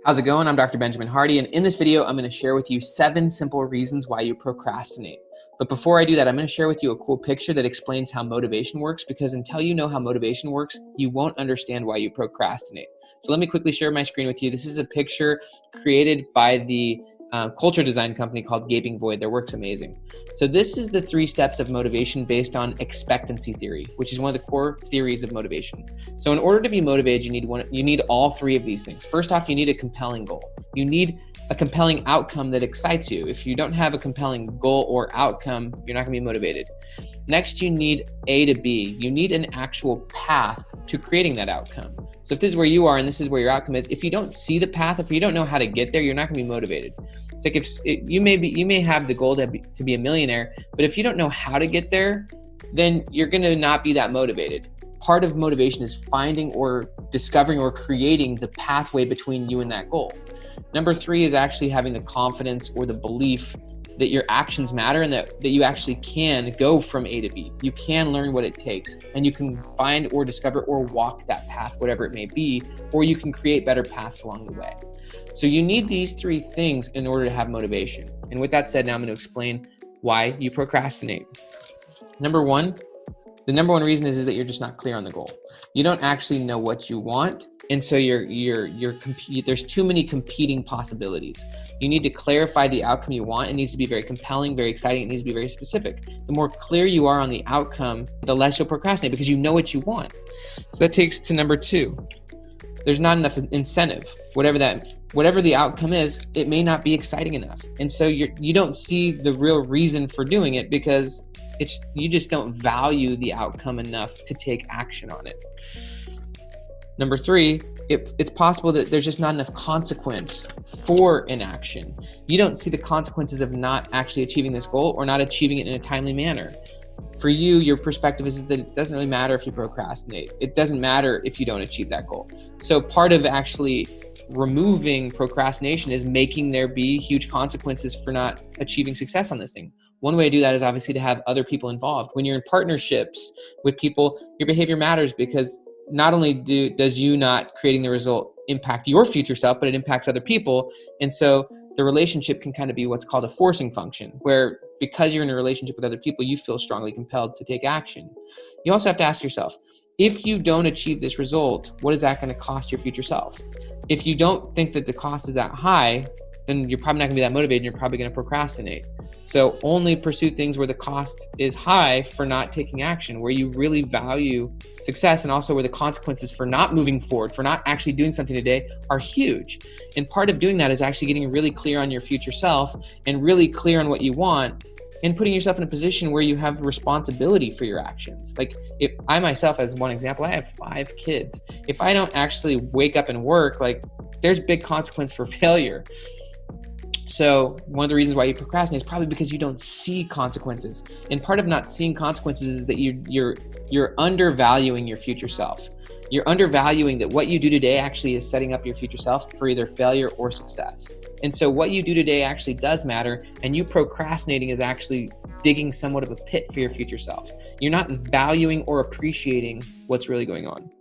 How's it going? I'm Dr. Benjamin Hardy, and in this video, I'm going to share with you 7 simple reasons why you procrastinate. But before I do that, I'm going to share with you a cool picture that explains how motivation works, because until you know how motivation works, you won't understand why you procrastinate. So let me quickly share my screen with you. This is a picture created by the culture design company called Gaping Void. Their work's amazing. So this is the 3 steps of motivation based on expectancy theory, which is one of the core theories of motivation. So in order to be motivated, you need all 3 of these things. First off, you need a compelling goal. You need a compelling outcome that excites you. If you don't have a compelling goal or outcome, you're not gonna be motivated. Next, you need A to B. You need an actual path to creating that outcome. So if this is where you are and this is where your outcome is, if you don't see the path, if you don't know how to get there, you're not gonna be motivated. It's like you may have the goal to be a millionaire, but if you don't know how to get there, then you're gonna not be that motivated. Part of motivation is finding or discovering or creating the pathway between you and that goal. Number 3 is actually having the confidence or the belief that your actions matter and that you actually can go from A to B. You can learn what it takes, and you can find or discover or walk that path, whatever it may be, or you can create better paths along the way. So you need these 3 things in order to have motivation. And with that said, now I'm going to explain why you procrastinate. The number one reason is that you're just not clear on the goal. You don't actually know what you want, and so there's too many competing possibilities. You need to clarify the outcome you want. It needs to be very compelling, very exciting. It needs to be very specific. The more clear you are on the outcome, the less you'll procrastinate because you know what you want. So that takes to number 2. There's not enough incentive. Whatever the outcome is, it may not be exciting enough, and so you don't see the real reason for doing it because you just don't value the outcome enough to take action on it. Number 3, it's possible that there's just not enough consequence for inaction. You don't see the consequences of not actually achieving this goal or not achieving it in a timely manner. For you, your perspective is that it doesn't really matter if you procrastinate. It doesn't matter if you don't achieve that goal. So part of actually removing procrastination is making there be huge consequences for not achieving success on this thing. One way to do that is obviously to have other people involved. When you're in partnerships with people, your behavior matters because not only does you not creating the result impact your future self, but it impacts other people. And so the relationship can kind of be what's called a forcing function, where because you're in a relationship with other people, you feel strongly compelled to take action. You also have to ask yourself, if you don't achieve this result, what is that going to cost your future self? If you don't think that the cost is that high, then you're probably not gonna be that motivated and you're probably gonna procrastinate. So only pursue things where the cost is high for not taking action, where you really value success, and also where the consequences for not moving forward, for not actually doing something today are huge. And part of doing that is actually getting really clear on your future self and really clear on what you want and putting yourself in a position where you have responsibility for your actions. Like if I myself, as one example, I have 5 kids. If I don't actually wake up and work, there's big consequence for failure. So one of the reasons why you procrastinate is probably because you don't see consequences. And part of not seeing consequences is that you're undervaluing your future self. You're undervaluing that what you do today actually is setting up your future self for either failure or success. And so what you do today actually does matter, and you procrastinating is actually digging somewhat of a pit for your future self. You're not valuing or appreciating what's really going on.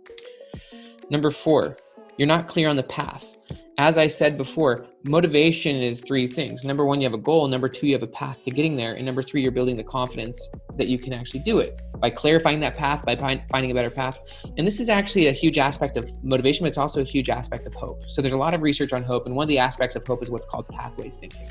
Number 4, you're not clear on the path. As I said before, motivation is 3 things. Number 1, you have a goal. Number 2, you have a path to getting there. And number 3, you're building the confidence that you can actually do it by clarifying that path, by finding a better path. And this is actually a huge aspect of motivation, but it's also a huge aspect of hope. So there's a lot of research on hope. And one of the aspects of hope is what's called pathways thinking.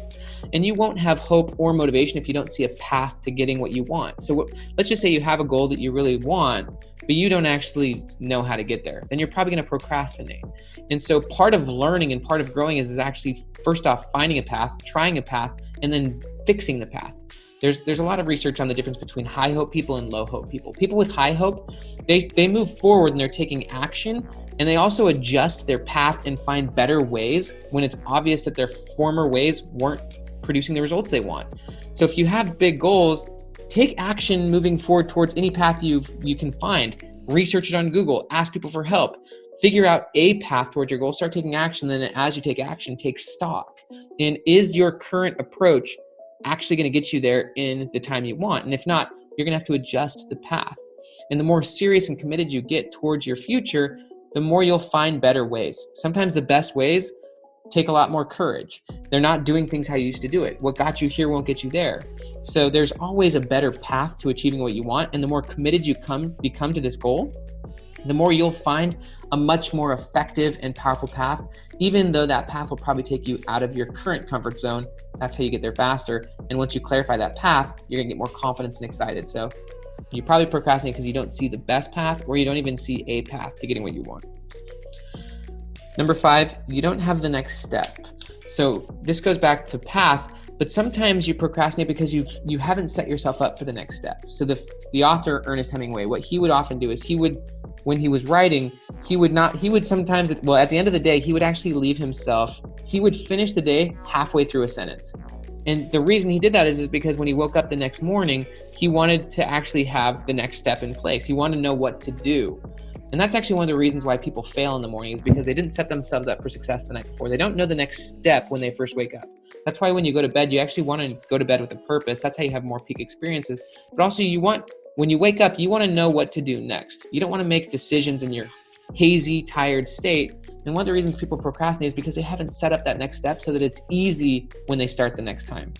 And you won't have hope or motivation if you don't see a path to getting what you want. So let's just say you have a goal that you really want, but you don't actually know how to get there. Then you're probably going to procrastinate. And so part of learning and part of growing is actually, first off, finding a path, trying a path, and then fixing the path. There's a lot of research on the difference between high hope people and low hope people. People with high hope, they move forward and they're taking action, and they also adjust their path and find better ways when it's obvious that their former ways weren't producing the results they want. So if you have big goals, take action moving forward towards any path you can find. Research it on Google, ask people for help, figure out a path towards your goal, start taking action. Then as you take action, take stock. And is your current approach actually going to get you there in the time you want? And if not, you're going to have to adjust the path. And the more serious and committed you get towards your future, the more you'll find better ways. Sometimes the best ways take a lot more courage. They're not doing things how you used to do it. What got you here won't get you there. So there's always a better path to achieving what you want. And the more committed you become to this goal, the more you'll find a much more effective and powerful path, even though that path will probably take you out of your current comfort zone. That's how you get there faster. And once you clarify that path, you're gonna get more confidence and excited. So you probably procrastinate because you don't see the best path, or you don't even see a path to getting what you want. Number 5, you don't have the next step. So this goes back to path, but sometimes you procrastinate because you haven't set yourself up for the next step. So the author, Ernest Hemingway, what he would often do is when he was writing, he would sometimes, at the end of the day, he would actually leave himself, he would finish the day halfway through a sentence. And the reason he did that is because when he woke up the next morning, he wanted to actually have the next step in place. He wanted to know what to do. And that's actually one of the reasons why people fail in the morning, is because they didn't set themselves up for success the night before. They don't know the next step when they first wake up. That's why when you go to bed, you actually want to go to bed with a purpose. That's how you have more peak experiences. But also when you wake up, you want to know what to do next. You don't want to make decisions in your hazy, tired state. And one of the reasons people procrastinate is because they haven't set up that next step so that it's easy when they start the next time.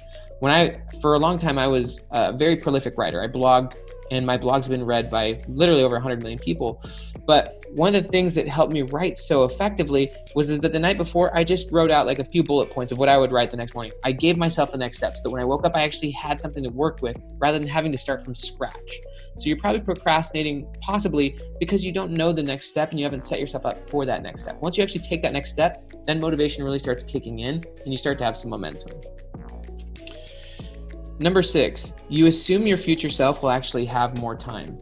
For a long time, I was a very prolific writer. I blogged, and my blog's been read by literally over 100 million people. But one of the things that helped me write so effectively was that the night before, I just wrote out like a few bullet points of what I would write the next morning. I gave myself the next step so that when I woke up, I actually had something to work with rather than having to start from scratch. So you're probably procrastinating possibly because you don't know the next step and you haven't set yourself up for that next step. Once you actually take that next step, then motivation really starts kicking in and you start to have some momentum. Number 6, you assume your future self will actually have more time.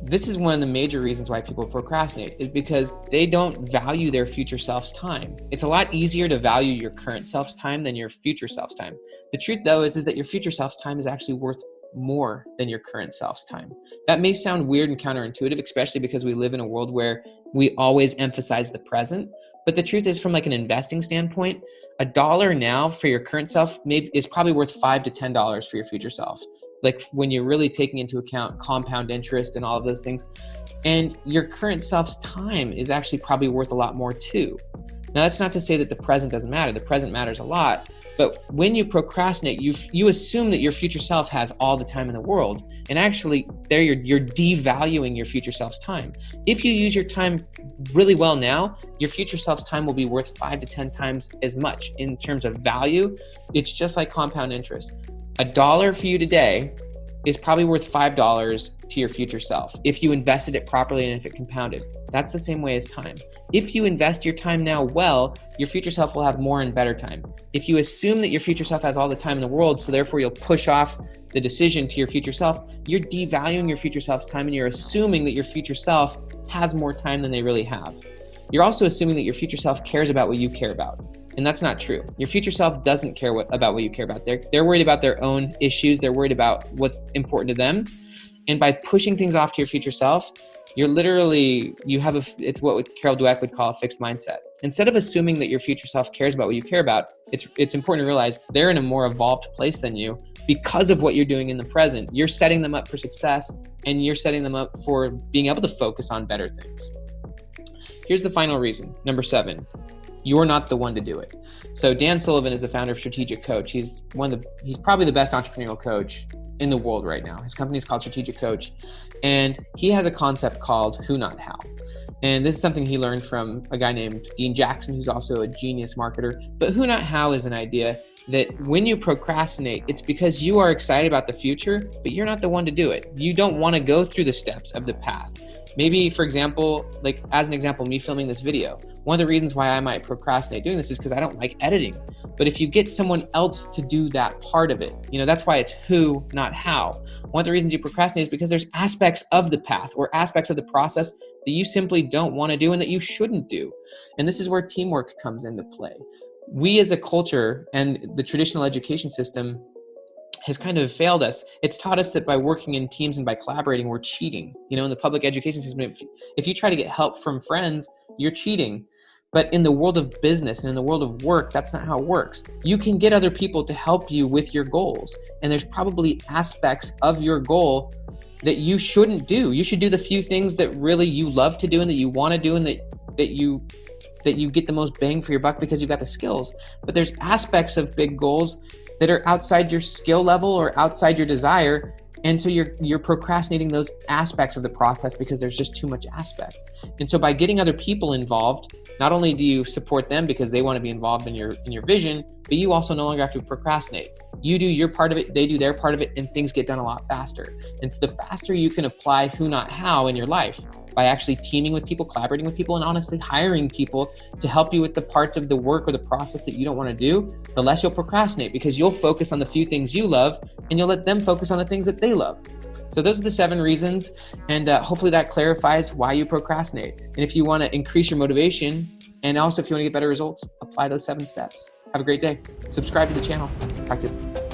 This is one of the major reasons why people procrastinate, is because they don't value their future self's time. It's a lot easier to value your current self's time than your future self's time. The truth though is that your future self's time is actually worth more than your current self's time. That may sound weird and counterintuitive, especially because we live in a world where we always emphasize the present. But the truth is, from like an investing standpoint, $1 now for your current self is probably worth $5 to $10 for your future self. Like when you're really taking into account compound interest and all of those things. And your current self's time is actually probably worth a lot more too. Now, that's not to say that the present doesn't matter. The present matters a lot. But when you procrastinate, you assume that your future self has all the time in the world. And actually, there you're devaluing your future self's time. If you use your time really well now, your future self's time will be worth 5 to 10 times as much in terms of value. It's just like compound interest. $1 for you today is probably worth $5 to your future self if you invested it properly and if it compounded. That's the same way as time. If you invest your time now well, your future self will have more and better time. If you assume that your future self has all the time in the world, so therefore you'll push off the decision to your future self, you're devaluing your future self's time and you're assuming that your future self has more time than they really have. You're also assuming that your future self cares about what you care about. And that's not true. Your future self doesn't care about what you care about. They're worried about their own issues. They're worried about what's important to them. And by pushing things off to your future self, it's what Carol Dweck would call a fixed mindset. Instead of assuming that your future self cares about what you care about, it's important to realize they're in a more evolved place than you because of what you're doing in the present. You're setting them up for success and you're setting them up for being able to focus on better things. Here's the final reason, number 7. You're not the one to do it. So Dan Sullivan is the founder of Strategic Coach. He's probably the best entrepreneurial coach in the world right now. His company is called Strategic Coach. And he has a concept called who, not how. And this is something he learned from a guy named Dean Jackson, who's also a genius marketer. But who, not how is an idea that when you procrastinate, it's because you are excited about the future, but you're not the one to do it. You don't want to go through the steps of the path. Maybe, for example, as an example, me filming this video, one of the reasons why I might procrastinate doing this is because I don't like editing. But if you get someone else to do that part of it, that's why it's who, not how. One of the reasons you procrastinate is because there's aspects of the path or aspects of the process that you simply don't want to do and that you shouldn't do. And this is where teamwork comes into play. We as a culture and the traditional education system has kind of failed us. It's taught us that by working in teams and by collaborating, we're cheating. In the public education system, if you try to get help from friends, you're cheating. But in the world of business and in the world of work, that's not how it works. You can get other people to help you with your goals. And there's probably aspects of your goal that you shouldn't do. You should do the few things that really you love to do and that you want to do and that that you get the most bang for your buck because you've got the skills. But there's aspects of big goals that are outside your skill level or outside your desire. And so you're procrastinating those aspects of the process because there's just too much aspect. And so by getting other people involved, not only do you support them because they want to be involved in your vision, but you also no longer have to procrastinate. You do your part of it, they do their part of it, and things get done a lot faster. And so the faster you can apply who, not how in your life by actually teaming with people, collaborating with people, and honestly hiring people to help you with the parts of the work or the process that you don't want to do, the less you'll procrastinate because you'll focus on the few things you love and you'll let them focus on the things that they love. So those are the 7 reasons, and hopefully that clarifies why you procrastinate. And if you want to increase your motivation, and also if you want to get better results, apply those 7 steps. Have a great day. Subscribe to the channel. Talk to you.